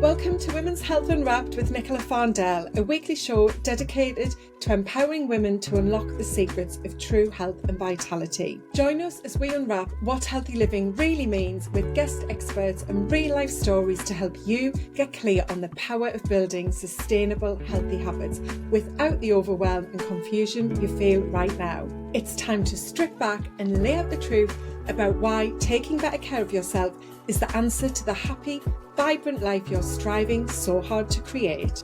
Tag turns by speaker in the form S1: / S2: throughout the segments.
S1: Welcome to Women's Health Unwrapped with Nicola Farndell, a weekly show dedicated to empowering women to unlock the secrets of true health and vitality. Join us as we unwrap what healthy living really means with guest experts and real-life stories to help you get clear on the power of building sustainable, healthy habits without the overwhelm and confusion you feel right now. It's time to strip back and lay out the truth about why taking better care of yourself is the answer to the happy, vibrant life you're striving so hard to create.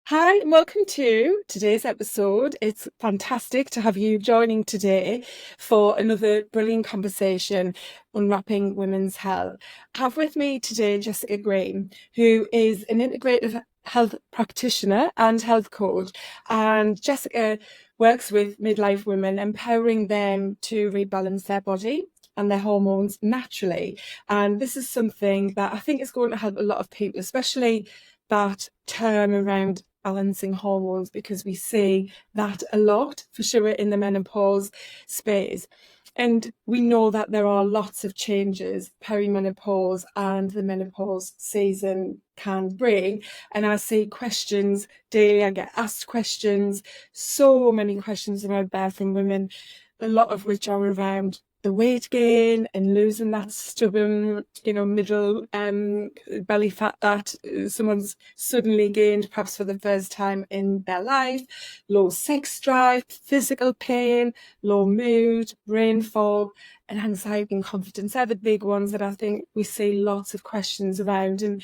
S1: Hi and welcome to today's episode. It's fantastic to have you joining today for another brilliant conversation unwrapping women's health. I have with me today Jessica Green, who is an integrative health practitioner and health coach, and Jessica works with midlife women, empowering them to rebalance their body and their hormones naturally. And this is something that I think is going to help a lot of people, especially that term around balancing hormones, because we see that a lot for sure in the menopause space. And we know that there are lots of changes perimenopause and the menopause season can bring. And I see questions daily, I get asked questions, so many questions about birthing women, a lot of which are around the weight gain and losing that stubborn, middle belly fat that someone's suddenly gained perhaps for the first time in their life, low sex drive, physical pain, low mood, brain fog, and anxiety and confidence. They're the big ones that I think we see lots of questions around. And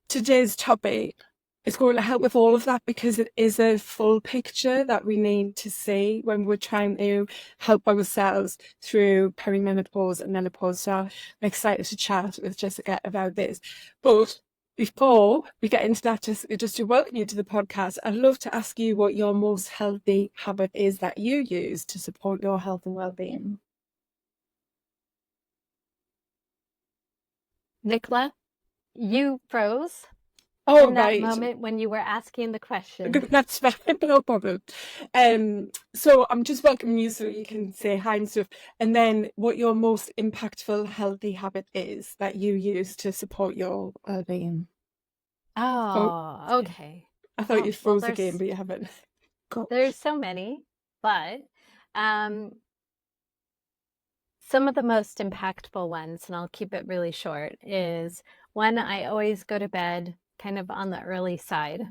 S1: today's topic is going to help with all of that, because it is a full picture that we need to see when we're trying to help ourselves through perimenopause and menopause. So I'm excited to chat with Jessica about this. But before we get into that, Jessica, just to welcome you to the podcast, I'd love to ask you what your most healthy habit is that you use to support your health and well-being.
S2: Nicola, you froze
S1: Oh,
S2: in that
S1: right.
S2: moment when you were asking the question.
S1: That's fine, no problem. So I'm just welcoming you so you can say hi and stuff. And then what your most impactful healthy habit is that you use to support your well-being.
S2: Oh, okay.
S1: I thought you froze
S2: there's,
S1: again, but you haven't.
S2: There's so many, but some of the most impactful ones, and I'll keep it really short, is one, I always go to bed kind of on the early side.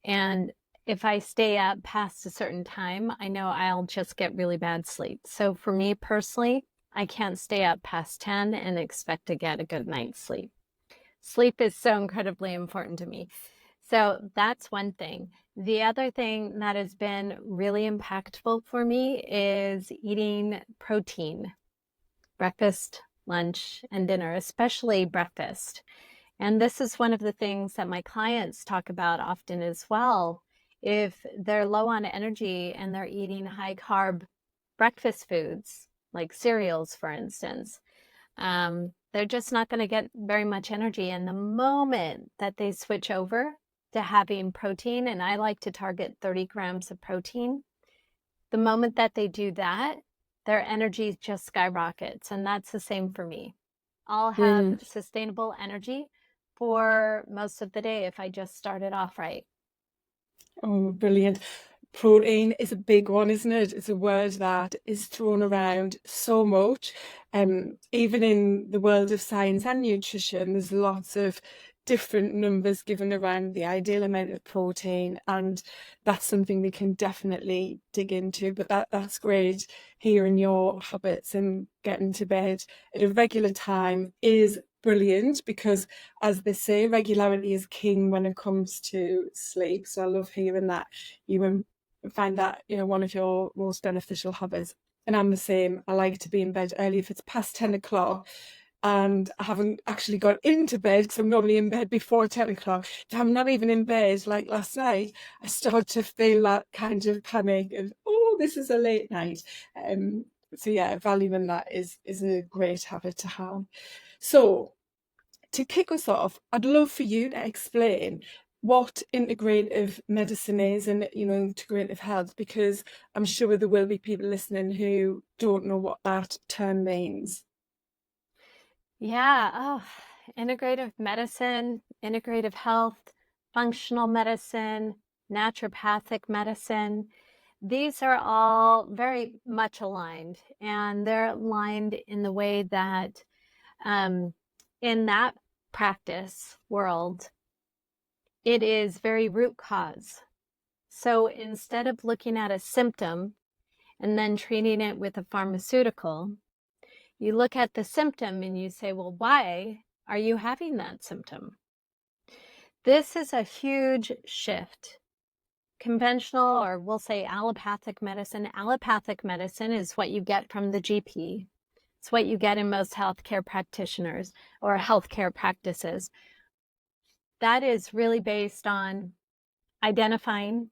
S2: And if I stay up past a certain time, I know I'll just get really bad sleep. So for me personally, I can't stay up past 10 and expect to get a good night's sleep. Sleep is so incredibly important to me. So that's one thing. The other thing that has been really impactful for me is eating protein, breakfast, lunch, and dinner, especially breakfast. And this is one of the things that my clients talk about often as well. If they're low on energy and they're eating high carb breakfast foods, like cereals, for instance, they're just not going to get very much energy. And the moment that they switch over to having protein, and I like to target 30 grams of protein, the moment that they do that, their energy just skyrockets. And that's the same for me. I'll have sustainable energy for most of the day if I just started off right.
S1: Oh, brilliant. Protein is a big one, isn't it? It's a word that is thrown around so much. Even in the world of science and nutrition, there's lots of different numbers given around the ideal amount of protein, and that's something we can definitely dig into. But that's great. Hearing your habits and getting to bed at a regular time is brilliant, because as they say, regularity is king when it comes to sleep. So I love hearing that you find that one of your most beneficial habits. And I'm the same. I like to be in bed early. If it's past 10 o'clock and I haven't actually got into bed, because I'm normally in bed before 10 o'clock, if I'm not even in bed like last night, I start to feel that kind of panic and, oh, this is a late night. So yeah, valuing that is a great habit to have. So to kick us off, I'd love for you to explain what integrative medicine is and integrative health, because I'm sure there will be people listening who don't know what that term means.
S2: Yeah. integrative medicine, integrative health, functional medicine, naturopathic medicine. These are all very much aligned, and they're aligned in the way that in that practice world, it is very root cause. So instead of looking at a symptom and then treating it with a pharmaceutical, you look at the symptom and you say, well, why are you having that symptom? This is a huge shift. Conventional, or we'll say allopathic medicine is what you get from the GP. It's what you get in most healthcare practitioners or healthcare practices. That is really based on identifying,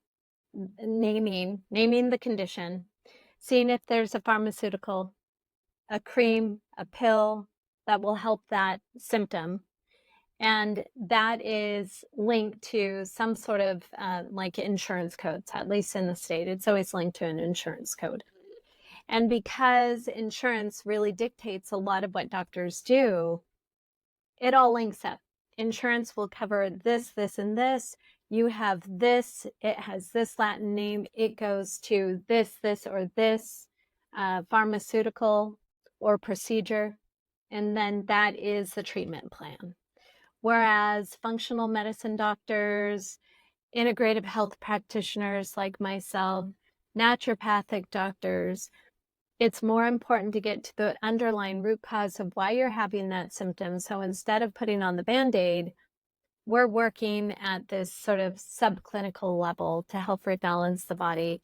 S2: naming the condition, seeing if there's a pharmaceutical, a cream, a pill that will help that symptom. And that is linked to some sort of like insurance codes, at least in the state. It's always linked to an insurance code. And because insurance really dictates a lot of what doctors do, it all links up. Insurance will cover this, this, and this. You have this, it has this Latin name, it goes to this, or this pharmaceutical or procedure, and then that is the treatment plan. Whereas functional medicine doctors, integrative health practitioners like myself, naturopathic doctors, it's more important to get to the underlying root cause of why you're having that symptom. So instead of putting on the Band-Aid, we're working at this sort of subclinical level to help rebalance the body.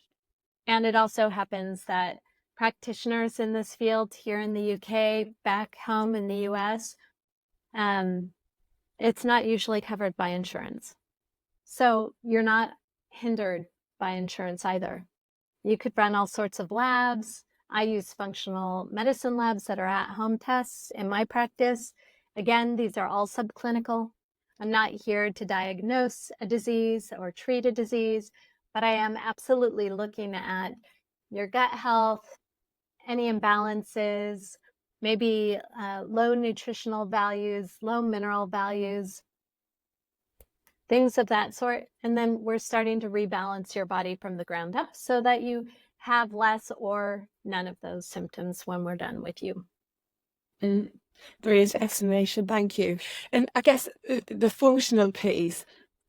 S2: And it also happens that practitioners in this field here in the UK, back home in the US, it's not usually covered by insurance. So you're not hindered by insurance either. You could run all sorts of labs. I use functional medicine labs that are at-home tests in my practice. Again, these are all subclinical. I'm not here to diagnose a disease or treat a disease, but I am absolutely looking at your gut health, any imbalances, maybe low nutritional values, low mineral values, things of that sort. And then we're starting to rebalance your body from the ground up so that you have less or none of those symptoms when we're done with you.
S1: Brilliant explanation, thank you. And I guess the functional piece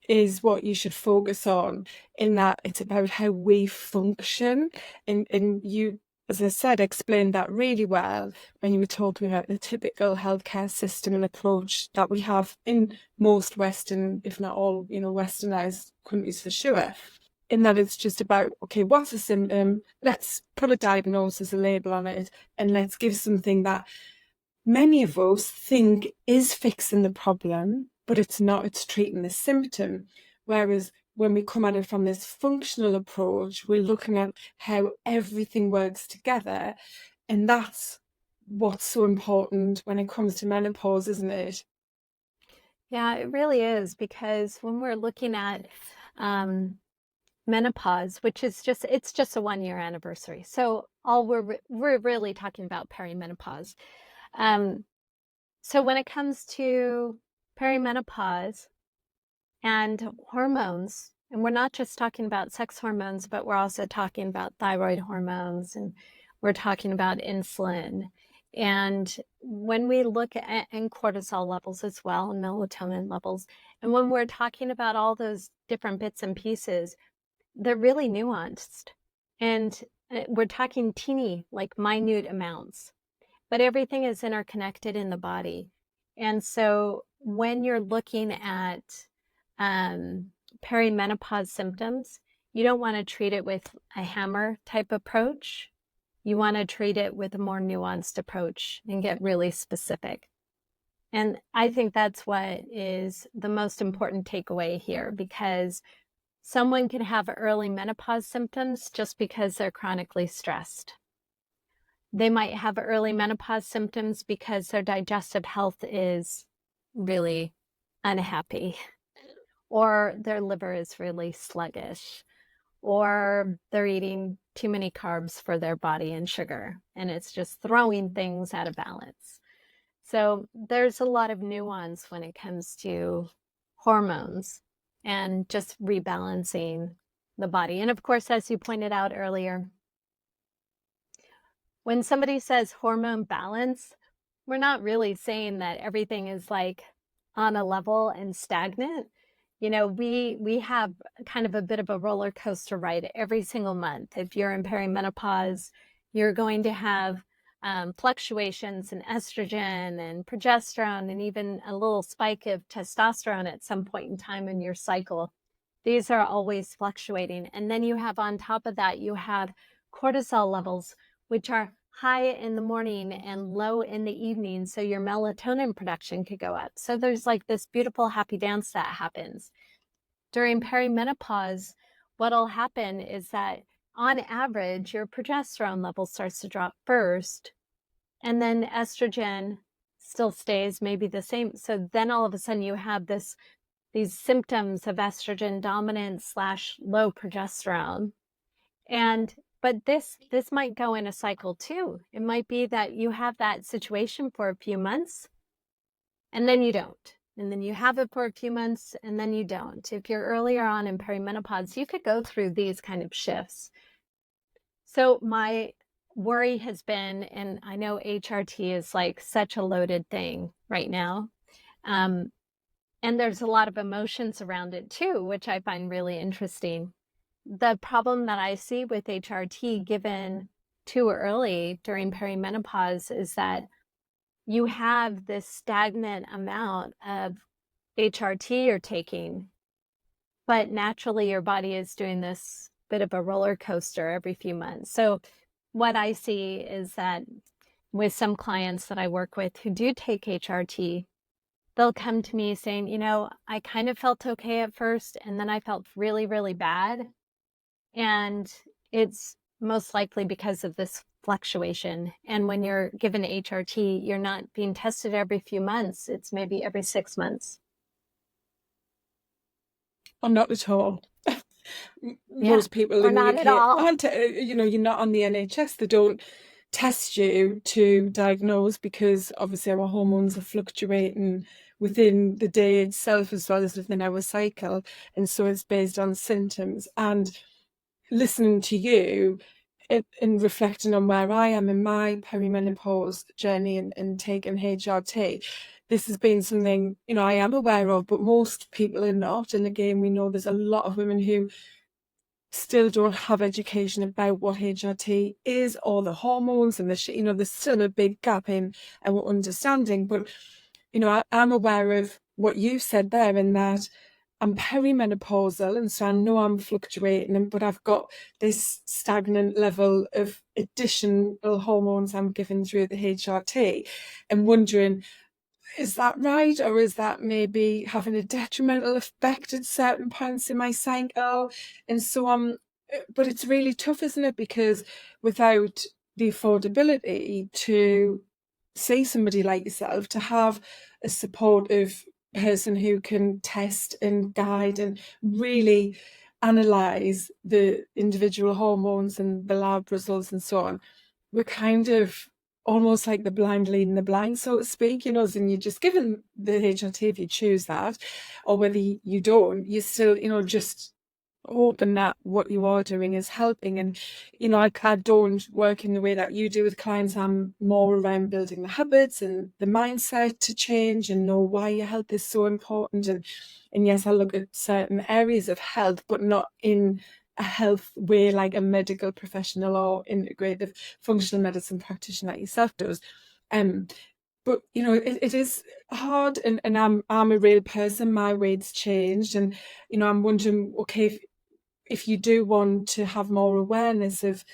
S1: is what you should focus on, in that it's about how we function. And you, as I said, explained that really well when you were talking about the typical healthcare system and approach that we have in most Western, if not all, Westernized countries for sure. In that it's just about, okay, what's a symptom? Let's put a diagnosis, a label on it, and let's give something that many of us think is fixing the problem, but it's not, it's treating the symptom. Whereas when we come at it from this functional approach, we're looking at how everything works together. And that's what's so important when it comes to menopause, isn't it?
S2: Yeah, it really is, because when we're looking at menopause, which is it's just a 1-year anniversary. So all we're really talking about perimenopause. So when it comes to perimenopause and hormones, and we're not just talking about sex hormones, but we're also talking about thyroid hormones, and we're talking about insulin. And when we look at and cortisol levels as well, and melatonin levels, and when we're talking about all those different bits and pieces, they're really nuanced. And we're talking teeny, like minute amounts, but everything is interconnected in the body. And so when you're looking at perimenopause symptoms, you don't want to treat it with a hammer type approach. You want to treat it with a more nuanced approach and get really specific. And I think that's what is the most important takeaway here, because someone can have early menopause symptoms just because they're chronically stressed. They might have early menopause symptoms because their digestive health is really unhappy, or their liver is really sluggish, or they're eating too many carbs for their body and sugar, and it's just throwing things out of balance. So there's a lot of nuance when it comes to hormones and just rebalancing the body. And of course, as you pointed out earlier, when somebody says hormone balance, we're not really saying that everything is like on a level and stagnant. You know, we have kind of a bit of a roller coaster ride every single month. If you're in perimenopause, you're going to have fluctuations in estrogen and progesterone, and even a little spike of testosterone at some point in time in your cycle. These are always fluctuating. And then you have on top of that, you have cortisol levels, which are high in the morning and low in the evening. So your melatonin production could go up. So there's like this beautiful happy dance that happens. During perimenopause, what'll happen is that on average, your progesterone level starts to drop first, and then estrogen still stays maybe the same. So then all of a sudden you have these symptoms of estrogen dominance slash low progesterone. And but this might go in a cycle too. It might be that you have that situation for a few months and then you don't. And then you have it for a few months and then you don't. If you're earlier on in perimenopause, you could go through these kind of shifts. So my worry has been, and I know HRT is like such a loaded thing right now. And there's a lot of emotions around it too, which I find really interesting. The problem that I see with HRT given too early during perimenopause is that you have this stagnant amount of HRT you're taking, but naturally your body is doing this bit of a roller coaster every few months. So what I see is that with some clients that I work with who do take HRT, they'll come to me saying, you know, I kind of felt okay at first, and then I felt really, really bad. And it's most likely because of this fluctuation. And when you're given HRT, you're not being tested every few months. It's maybe every 6 months.
S1: Or not at all.
S2: Yeah,
S1: Most people
S2: or
S1: in the
S2: not at
S1: UK
S2: all.
S1: aren't, you're not on the NHS. They don't test you to diagnose because obviously our hormones are fluctuating within the day itself as well as within our cycle. And so it's based on symptoms. And listening to you and reflecting on where I am in my perimenopause journey and taking HRT, this has been something, I am aware of, but most people are not. And again, we know there's a lot of women who still don't have education about what HRT is or the hormones and there's still a big gap in our understanding. But, I'm aware of what you said there in that I'm perimenopausal, and so I know I'm fluctuating, but I've got this stagnant level of additional hormones I'm given through the HRT, and wondering, is that right? Or is that maybe having a detrimental effect at certain points in my cycle? And so but it's really tough, isn't it? Because without the affordability to see somebody like yourself, to have a supportive person who can test and guide and really analyze the individual hormones and the lab results and so on, we're kind of almost like the blind leading the blind, so to speak, and you're just given the HRT if you choose that, or whether you don't, you're still, just hoping that what you are doing is helping. And I don't work in the way that you do with clients. I'm more around building the habits and the mindset to change and know why your health is so important. And yes, I look at certain areas of health, but not in a health way like a medical professional or integrative functional medicine practitioner like yourself does. But it is hard, and I'm a real person. My weight's changed, and I'm wondering, okay, if you do want to have more awareness of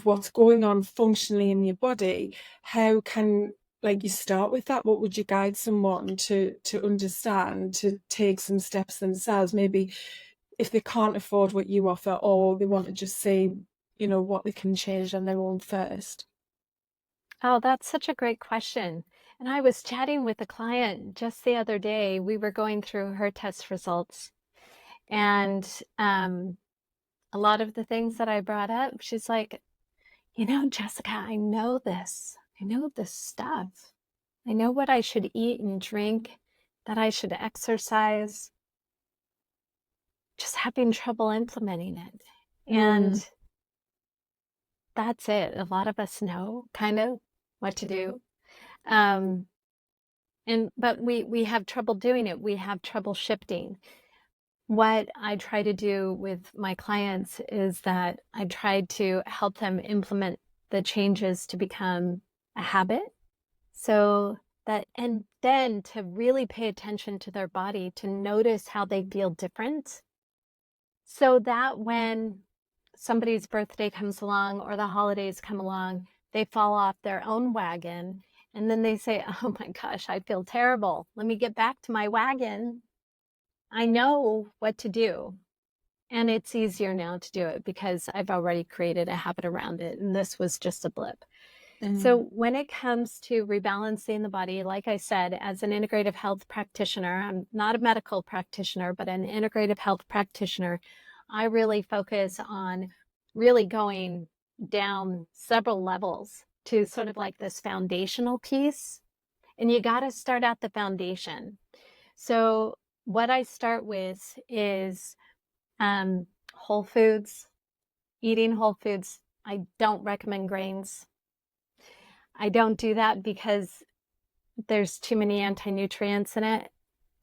S1: what's going on functionally in your body, how can you start with that? What would you guide someone to understand, to take some steps themselves, maybe if they can't afford what you offer, or they want to just see what they can change on their own first?
S2: Oh, that's such a great question. And I was chatting with a client just the other day. We were going through her test results, and a lot of the things that I brought up, she's like, Jessica, I know this. I know this stuff. I know what I should eat and drink, that I should exercise, just having trouble implementing it. And that's it. A lot of us know kind of what to do. But we have trouble doing it. We have trouble shifting. What I try to do with my clients is that I try to help them implement the changes to become a habit. So that, and then to really pay attention to their body, to notice how they feel different. So that when somebody's birthday comes along or the holidays come along, they fall off their own wagon and then they say, oh my gosh, I feel terrible. Let me get back to my wagon. I know what to do. And it's easier now to do it because I've already created a habit around it. And this was just a blip. So when it comes to rebalancing the body, like I said, as an integrative health practitioner, I'm not a medical practitioner, but an integrative health practitioner, I really focus on really going down several levels to sort of like this foundational piece. And you got to start at the foundation. So what I start with is whole foods, eating whole foods. I don't recommend grains. I don't do that because there's too many anti-nutrients in it.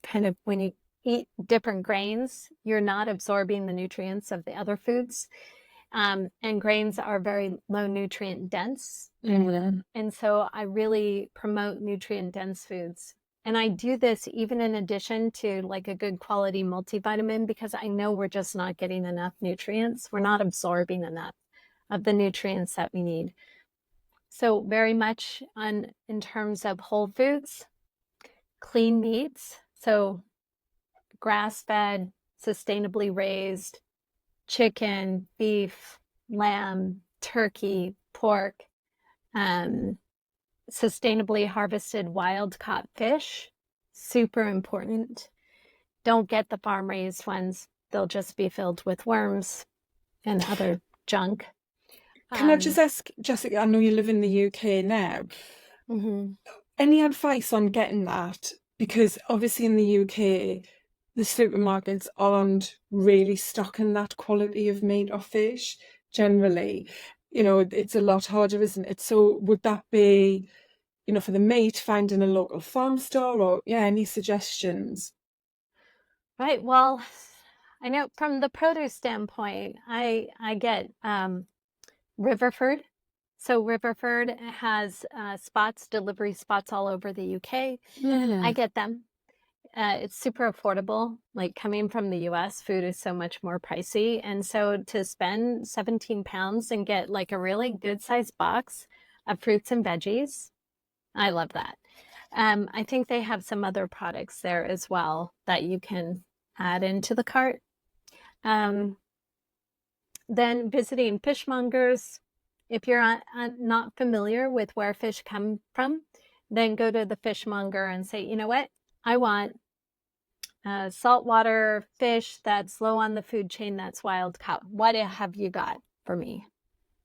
S2: Kind of when you eat different grains, you're not absorbing the nutrients of the other foods. And grains are very low nutrient dense. And so I really promote nutrient dense foods. And I do this even in addition to like a good quality multivitamin because I know we're just not getting enough nutrients. We're not absorbing enough of the nutrients that we need. So very much in terms of whole foods, clean meats, so grass-fed, sustainably raised, chicken, beef, lamb, turkey, pork, sustainably harvested wild-caught fish, super important. Don't get the farm-raised ones. They'll just be filled with worms and other junk.
S1: Can I just ask, Jessica, I know you live in the UK now. Any advice on getting that? Because obviously in the UK, the supermarkets aren't really stocking that quality of meat or fish generally. You know, it's a lot harder, isn't it? So would that be, you know, for the meat, finding a local farm store or, yeah, any suggestions?
S2: Right. Well, I know from the produce standpoint, I get Riverford. So Riverford has delivery spots all over the UK. I get them. It's super affordable. Like coming from the US, food is so much more pricey. And so to spend 17 pounds and get like a really good sized box of fruits and veggies, I love that. I think they have some other products there as well that you can add into the cart. Then visiting fishmongers. If you're not familiar with where fish come from, then go to the fishmonger and say, you know what? I want saltwater fish that's low on the food chain, that's wild caught. What have you got for me?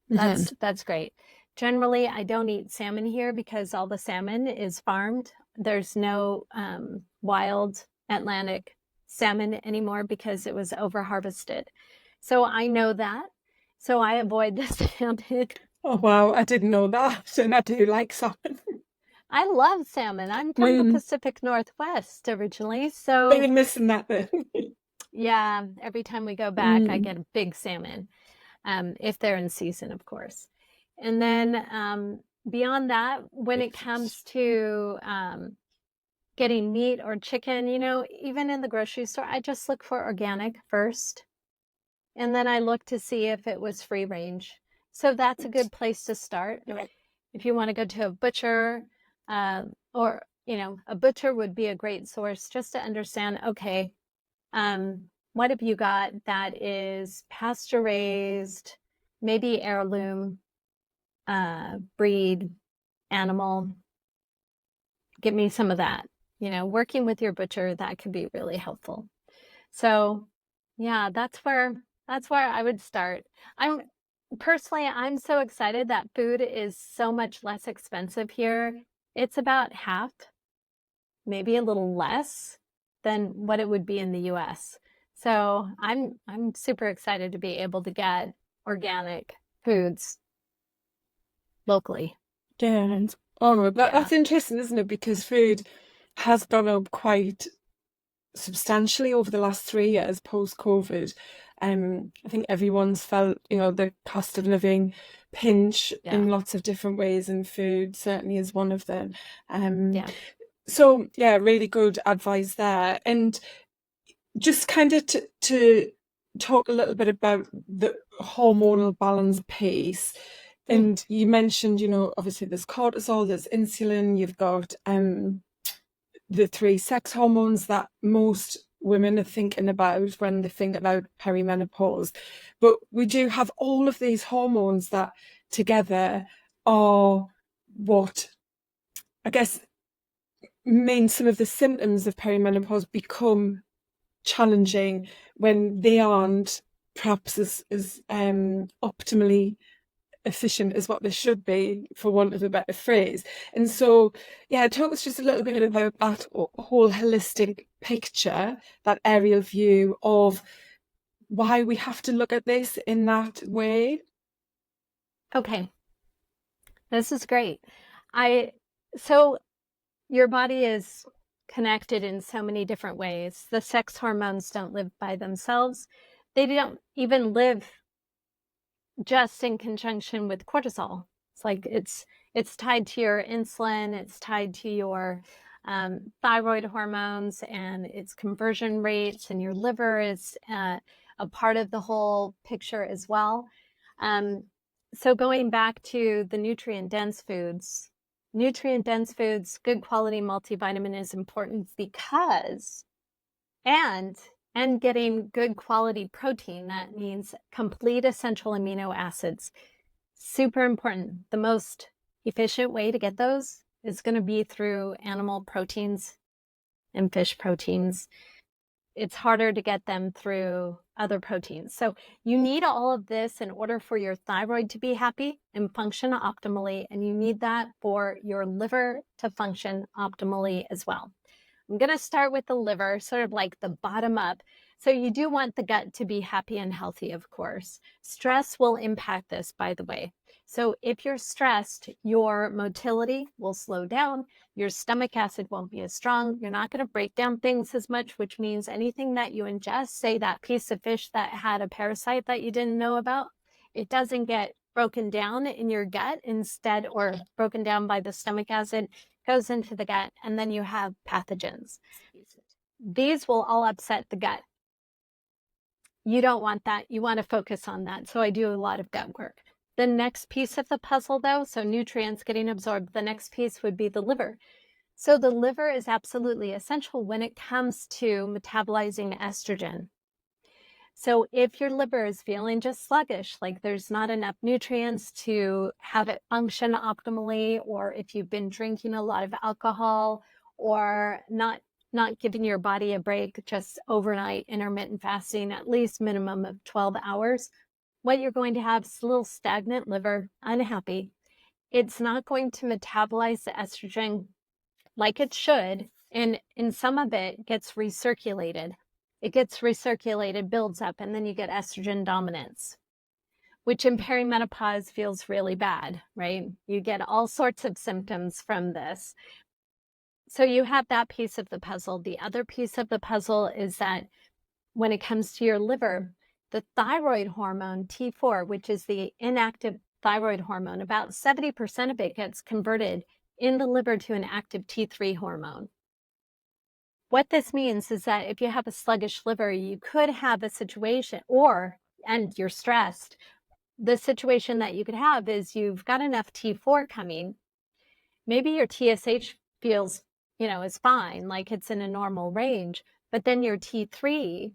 S2: That's great. Generally, I don't eat salmon here because all the salmon is farmed. There's no wild Atlantic salmon anymore because it was over harvested. So I know that. So I avoid the salmon.
S1: Oh, wow, I didn't know that. And I do like salmon.
S2: I love salmon. I'm from the Pacific Northwest originally. So
S1: I've been missing that then.
S2: yeah, every time we go back, I get a big salmon, if they're in season, of course. And then beyond that, when it comes to getting meat or chicken, you know, even in the grocery store, I just look for organic first. And then I look to see if it was free range. So that's a good place to start. If you want to go to a butcher, or, you know, a butcher would be a great source just to understand, okay, what have you got that is pasture raised, maybe heirloom, breed, animal. Give me some of that. You know, working with your butcher, that could be really helpful. So yeah, that's where I would start. I'm so excited that food is so much less expensive here. it's about half, maybe a little less than what it would be in the US. So I'm super excited to be able to get organic foods locally.
S1: Yeah. Oh no,
S2: Yeah.
S1: that's interesting, isn't it? Because food has gone up quite substantially over the last 3 years post-COVID. I think everyone's felt, the cost of living pinch
S2: Yeah.
S1: in lots of different ways, and food certainly is one of them.
S2: Yeah.
S1: So yeah, really good advice there. And just kind of to talk a little bit about the hormonal balance piece. And you mentioned, obviously there's cortisol, there's insulin, you've got the 3 sex hormones that most women are thinking about when they think about perimenopause. But we do have all of these hormones that together are what, I guess, mean some of the symptoms of perimenopause become challenging when they aren't perhaps as optimally efficient as what they should be, for want of a better phrase. And so, yeah, talk us just a little bit about that whole holistic picture, that aerial view of why we have to look at this in that way.
S2: Okay. This is great. So your body is connected in so many different ways. The sex hormones don't live by themselves. They don't even live just in conjunction with cortisol. It's like it's tied to your insulin, it's tied to your thyroid hormones and its conversion rates, and your liver is a part of the whole picture as well. So going back to the nutrient-dense foods, good quality multivitamin is important because, and getting good quality protein, that means complete essential amino acids. Super important. The most efficient way to get those is going to be through animal proteins and fish proteins. It's harder to get them through other proteins. So you need all of this in order for your thyroid to be happy and function optimally, and you need that for your liver to function optimally as well. I'm going to start with the liver, sort of like the bottom up. So you do want the gut to be happy and healthy, of course. Stress will impact this, by the way. So if you're stressed, your motility will slow down, your stomach acid won't be as strong, you're not going to break down things as much, which means anything that you ingest, say that piece of fish that had a parasite that you didn't know about, it doesn't get broken down in your gut instead, or broken down by the stomach acid, goes into the gut, and then you have pathogens. These will all upset the gut. You don't want that. You want to focus on that. So I do a lot of gut work. The next piece of the puzzle, though, so nutrients getting absorbed, the next piece would be the liver. So the liver is absolutely essential when it comes to metabolizing estrogen. So if your liver is feeling just sluggish, like there's not enough nutrients to have it function optimally, or if you've been drinking a lot of alcohol, or not giving your body a break, just overnight intermittent fasting, at least minimum of 12 hours, what you're going to have is a little stagnant liver, unhappy. It's not going to metabolize the estrogen like it should, and some of it gets recirculated. It gets recirculated, builds up, and then you get estrogen dominance, which in perimenopause feels really bad, right? You get all sorts of symptoms from this. So you have that piece of the puzzle. The other piece of the puzzle is that when it comes to your liver, the thyroid hormone T4, which is the inactive thyroid hormone, about 70% of it gets converted in the liver to an active T3 hormone. What this means is that if you have a sluggish liver, you could have a situation, and you're stressed, the situation that you could have is you've got enough T4 coming. Maybe your TSH feels, is fine, like it's in a normal range, but then your T3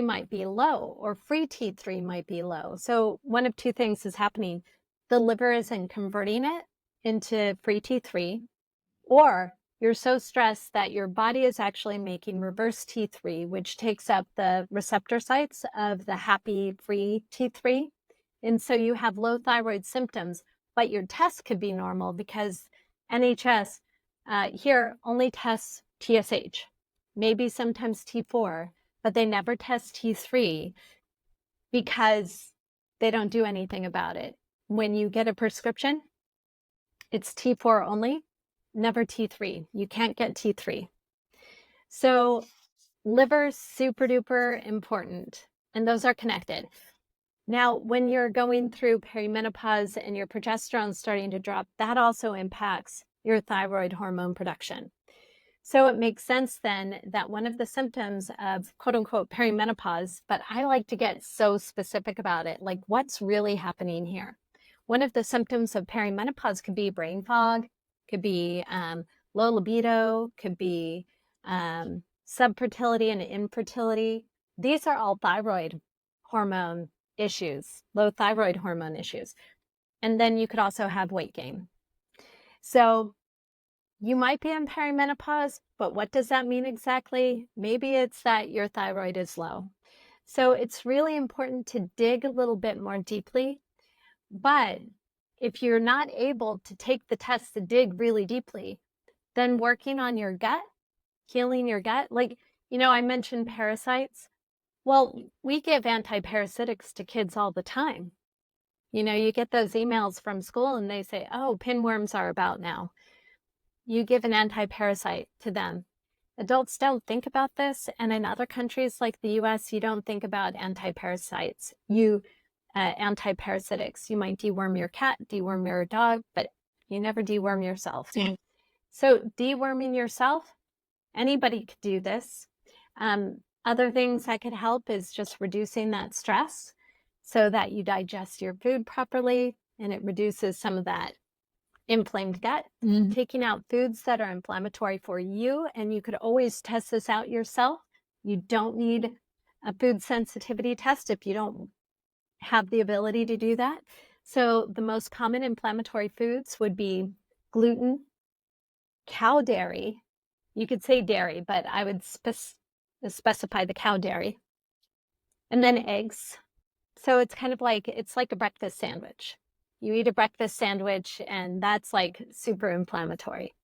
S2: might be low, or free T3 might be low. So one of two things is happening. The liver isn't converting it into free T3, or you're so stressed that your body is actually making reverse T3, which takes up the receptor sites of the happy free T3. And so you have low thyroid symptoms, but your test could be normal because NHS here only tests TSH, maybe sometimes T4, but they never test T3 because they don't do anything about it. When you get a prescription, it's T4 only, never T3. You can't get T3. So liver, super duper important, and those are connected. Now, when you're going through perimenopause and your progesterone starting to drop, that also impacts your thyroid hormone production. So it makes sense then that one of the symptoms of quote unquote perimenopause, but I like to get so specific about it, like what's really happening here. One of the symptoms of perimenopause could be brain fog, could be low libido, could be subfertility and infertility. These are all thyroid hormone issues, low thyroid hormone issues. And then you could also have weight gain. So you might be in perimenopause, but what does that mean exactly? Maybe it's that your thyroid is low. So it's really important to dig a little bit more deeply. But if you're not able to take the test to dig really deeply, then working on your gut, healing your gut, like, I mentioned parasites. Well, we give antiparasitics to kids all the time. You get those emails from school and they say, oh, pinworms are about now. You give an antiparasite to them. Adults don't think about this. And in other countries like the US, you don't think about antiparasites. Antiparasitics. You might deworm your cat, deworm your dog, but you never deworm yourself. Yeah. So deworming yourself, anybody could do this. Other things that could help is just reducing that stress so that you digest your food properly and it reduces some of that inflamed gut, taking out foods that are inflammatory for you. And you could always test this out yourself. You don't need a food sensitivity test if you don't have the ability to do that. So the most common inflammatory foods would be gluten, cow dairy. You could say dairy, but I would specify the cow dairy. And then eggs. So it's kind of like, it's like a breakfast sandwich. You eat a breakfast sandwich and that's like super inflammatory.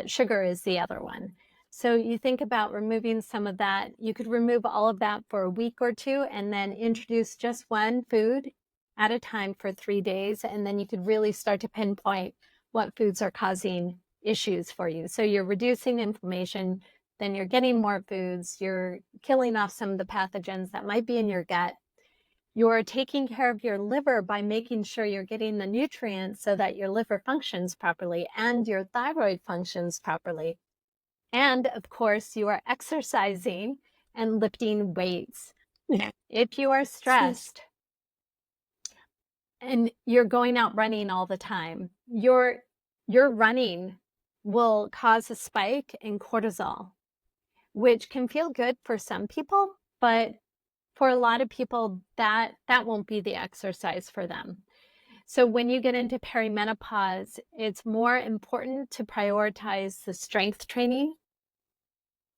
S2: Sugar is the other one. So you think about removing some of that. You could remove all of that for a week or two and then introduce just one food at a time for 3 days. And then you could really start to pinpoint what foods are causing issues for you. So you're reducing inflammation, then you're getting more foods, you're killing off some of the pathogens that might be in your gut. You're taking care of your liver by making sure you're getting the nutrients so that your liver functions properly and your thyroid functions properly. And of course, you are exercising and lifting weights. Yeah. If you are stressed and you're going out running all the time, your running will cause a spike in cortisol, which can feel good for some people, but for a lot of people, that won't be the exercise for them. So when you get into perimenopause, it's more important to prioritize the strength training.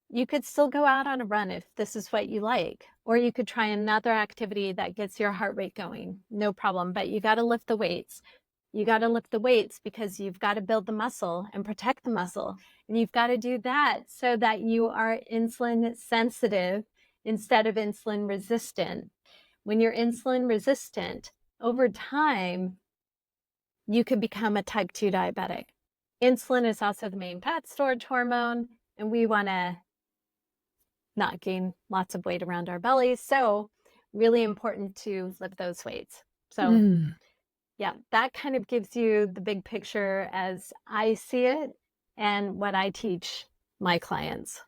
S2: You could still go out on a run if this is what you like, or you could try another activity that gets your heart rate going, no problem, but you got to lift the weights. You got to lift the weights because you've got to build the muscle and protect the muscle. And you've got to do that so that you are insulin sensitive instead of insulin resistant. When you're insulin resistant, over time, you could become a type 2 diabetic. Insulin is also the main fat storage hormone, and we want to not gain lots of weight around our bellies. So really important to lift those weights. So yeah, that kind of gives you the big picture as I see it and what I teach my clients.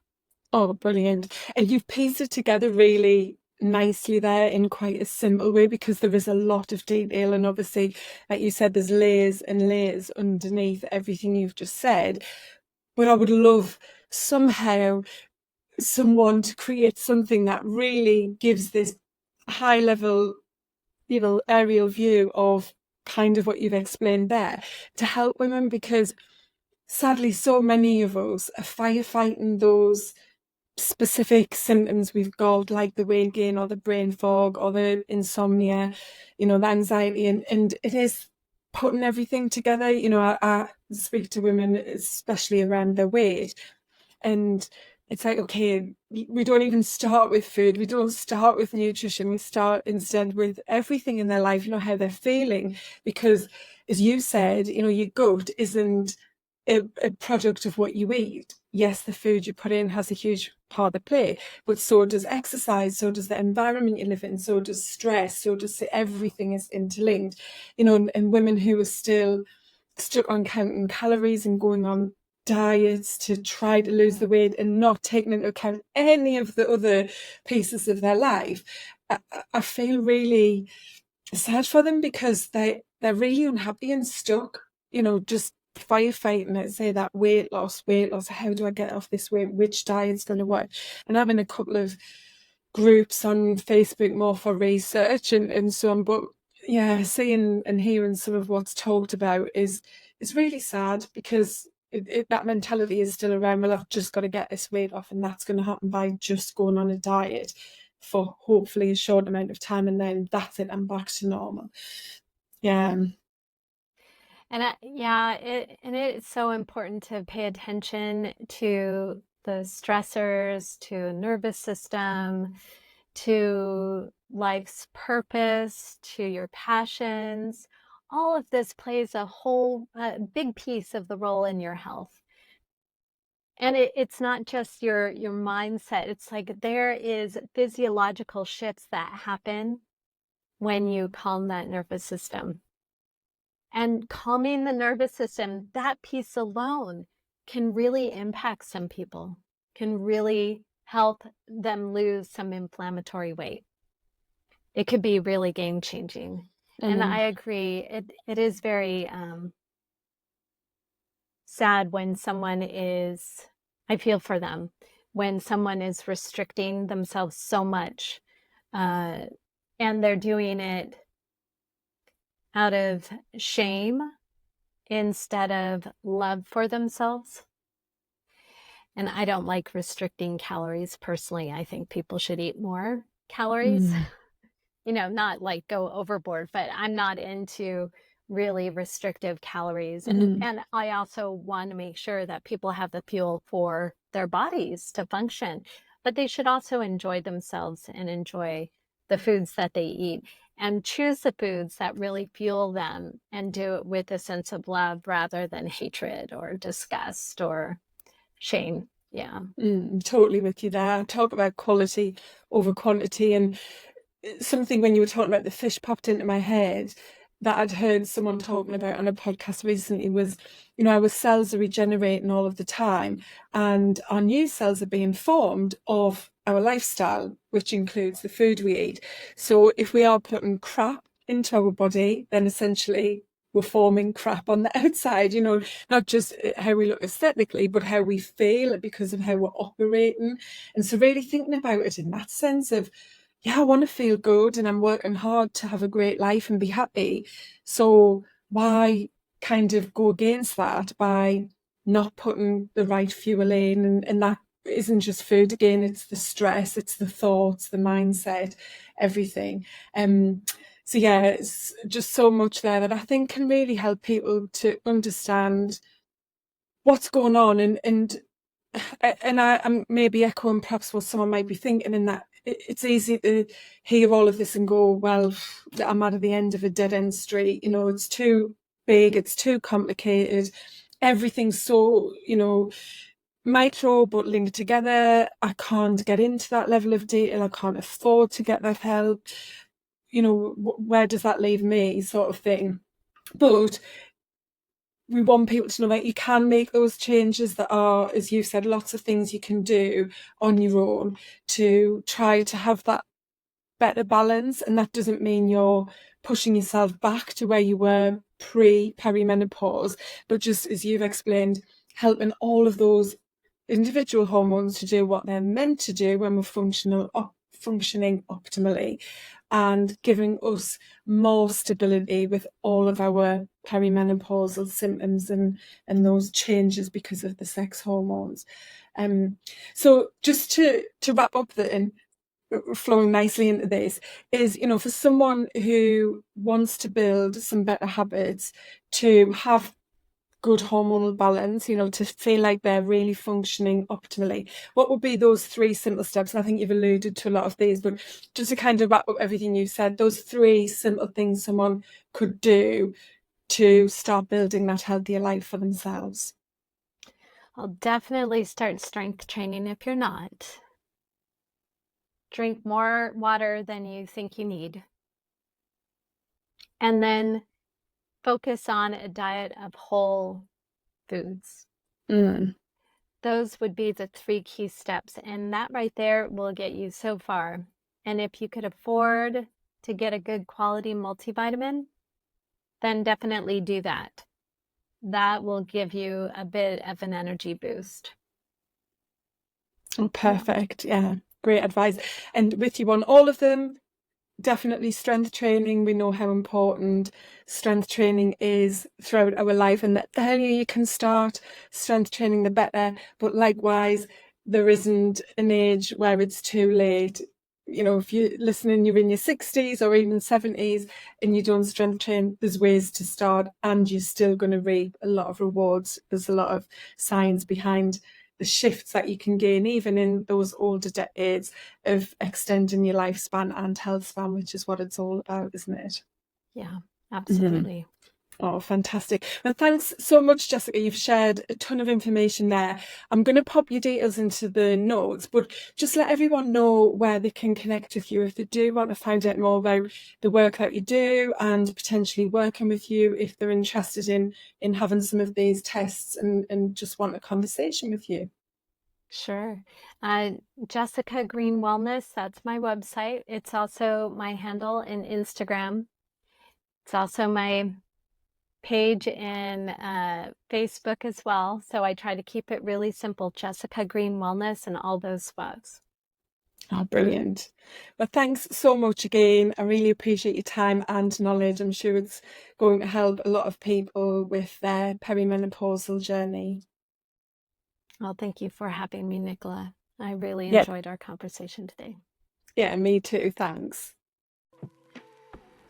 S1: Oh, brilliant. And you've pieced it together really nicely there in quite a simple way, because there is a lot of detail, and obviously, like you said, there's layers and layers underneath everything you've just said. But I would love somehow someone to create something that really gives this high level, aerial view of kind of what you've explained there to help women, because sadly so many of us are firefighting those specific symptoms we've got, like the weight gain or the brain fog or the insomnia, the anxiety, and it is putting everything together. You know, I speak to women, especially around their weight, and it's like, okay, we don't even start with food. We don't start with nutrition. We start instead with everything in their life, you know, how they're feeling. Because as you said, you know, your gut isn't a product of what you eat. Yes, the food you put in has a huge part to play, but so does exercise, so does the environment you live in, so does stress, so does everything is interlinked. You know, and women who are still stuck on counting calories and going on diets to try to lose the weight and not taking into account any of the other pieces of their life, I feel really sad for them, because they're really unhappy and stuck, you know, just firefighting it, say that weight loss, how do I get off this weight, which diet's going to work. And having a couple of groups on Facebook more for research and so on. But yeah, seeing and hearing some of what's talked about is really sad, because that mentality is still around. Well, I've just got to get this weight off, and that's going to happen by just going on a diet for hopefully a short amount of time, and then that's it, I'm back to normal. Yeah.
S2: And it's so important to pay attention to the stressors, to nervous system, to life's purpose, to your passions. All of this plays a big piece of the role in your health. And it's not just your mindset. It's like there is physiological shifts that happen when you calm that nervous system. And calming the nervous system, that piece alone can really impact some people, can really help them lose some inflammatory weight. It could be really game-changing. And I agree, it is very sad when I feel for them, when someone is restricting themselves so much, and they're doing it out of shame instead of love for themselves. And I don't like restricting calories personally. I think people should eat more calories. You know, not like go overboard, but I'm not into really restrictive calories. And I also want to make sure that people have the fuel for their bodies to function, but they should also enjoy themselves and enjoy the foods that they eat, and choose the foods that really fuel them, and do it with a sense of love rather than hatred or disgust or shame. Yeah.
S1: Totally with you there. Talk about quality over quantity. And something when you were talking about the fish popped into my head that I'd heard someone talking about on a podcast recently was, you know, our cells are regenerating all of the time, and our new cells are being formed of our lifestyle, which includes the food we eat. So if we are putting crap into our body, then essentially we're forming crap on the outside, you know, not just how we look aesthetically, but how we feel because of how we're operating. And so really thinking about it in that sense of, yeah, I want to feel good and I'm working hard to have a great life and be happy. So why kind of go against that by not putting the right fuel in? And that isn't just food again, it's the stress, it's the thoughts, the mindset, everything. So yeah, it's just so much there that I think can really help people to understand what's going on, and I'm maybe echoing perhaps what someone might be thinking, in that it's easy to hear all of this and go, well, I'm at the end of a dead end street. You know, it's too big, it's too complicated. Everything's so, you know, micro but linked together. I can't get into that level of detail. I can't afford to get that help. You know, where does that leave me, sort of thing. But we want people to know that you can make those changes. That are, as you said, lots of things you can do on your own to try to have that better balance. And that doesn't mean you're pushing yourself back to where you were perimenopause, but just, as you've explained, helping all of those individual hormones to do what they're meant to do when we're functioning optimally, and giving us more stability with all of our perimenopausal symptoms and those changes because of the sex hormones. So just to wrap up then, flowing nicely into this is, for someone who wants to build some better habits, to have good hormonal balance, to feel like they're really functioning optimally, what would be those 3 simple steps? And I think you've alluded to a lot of these, but just to kind of wrap up everything you said, those 3 simple things someone could do to start building that healthier life for themselves.
S2: I'll definitely start strength training if you're not. Drink more water than you think you need. And then focus on a diet of whole foods. Those would be the 3 key steps, and that right there will get you so far. And if you could afford to get a good quality multivitamin, then definitely do that. That will give you a bit of an energy boost.
S1: Oh, perfect. Yeah, great advice. And with you on all of them, definitely strength training. We know how important strength training is throughout our life, and the earlier you can start strength training, the better. But likewise, there isn't an age where it's too late. If you're listening, you're in your 60s or even 70s and you don't strength train, there's ways to start and you're still going to reap a lot of rewards. There's a lot of science behind the shifts that you can gain even in those older decades of extending your lifespan and health span, which is what it's all about, isn't it?
S2: Yeah, absolutely.
S1: Oh, fantastic. Well, thanks so much, Jessica. You've shared a ton of information there. I'm going to pop your details into the notes, but just let everyone know where they can connect with you if they do want to find out more about the work that you do and potentially working with you if they're interested in having some of these tests and just want a conversation with you.
S2: Sure. Jessica Green Wellness, that's my website. It's also my handle in Instagram. It's also my page in Facebook as well. So I try to keep it really simple, Jessica Green Wellness and all those spots.
S1: Oh, brilliant. Well, thanks so much again. I really appreciate your time and knowledge. I'm sure it's going to help a lot of people with their perimenopausal journey.
S2: Well, thank you for having me, Nicola. I really enjoyed our conversation today.
S1: Yeah, me too. Thanks.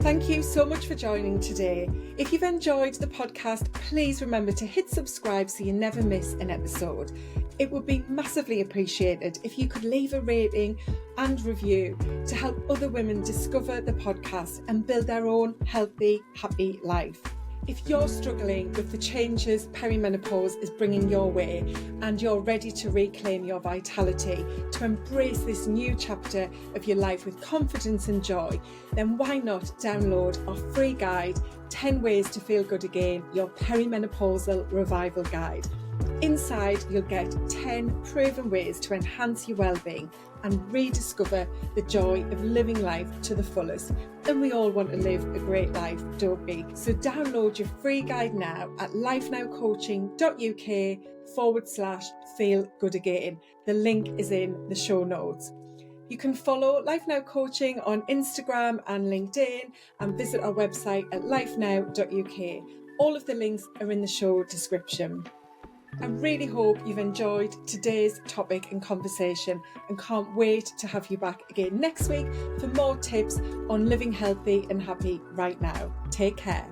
S1: Thank you so much for joining today. If you've enjoyed the podcast, please remember to hit subscribe so you never miss an episode. It would be massively appreciated if you could leave a rating and review to help other women discover the podcast and build their own healthy, happy life. If you're struggling with the changes perimenopause is bringing your way and you're ready to reclaim your vitality, to embrace this new chapter of your life with confidence and joy, then why not download our free guide, 10 Ways to Feel Good Again, your perimenopausal revival guide. Inside, you'll get 10 proven ways to enhance your well-being and rediscover the joy of living life to the fullest. And we all want to live a great life, don't we? So download your free guide now at lifenowcoaching.uk/feel good again. The link is in the show notes. You can follow Life Now Coaching on Instagram and LinkedIn and visit our website at lifenow.uk. All of the links are in the show description. I really hope you've enjoyed today's topic and conversation and can't wait to have you back again next week for more tips on living healthy and happy right now. Take care.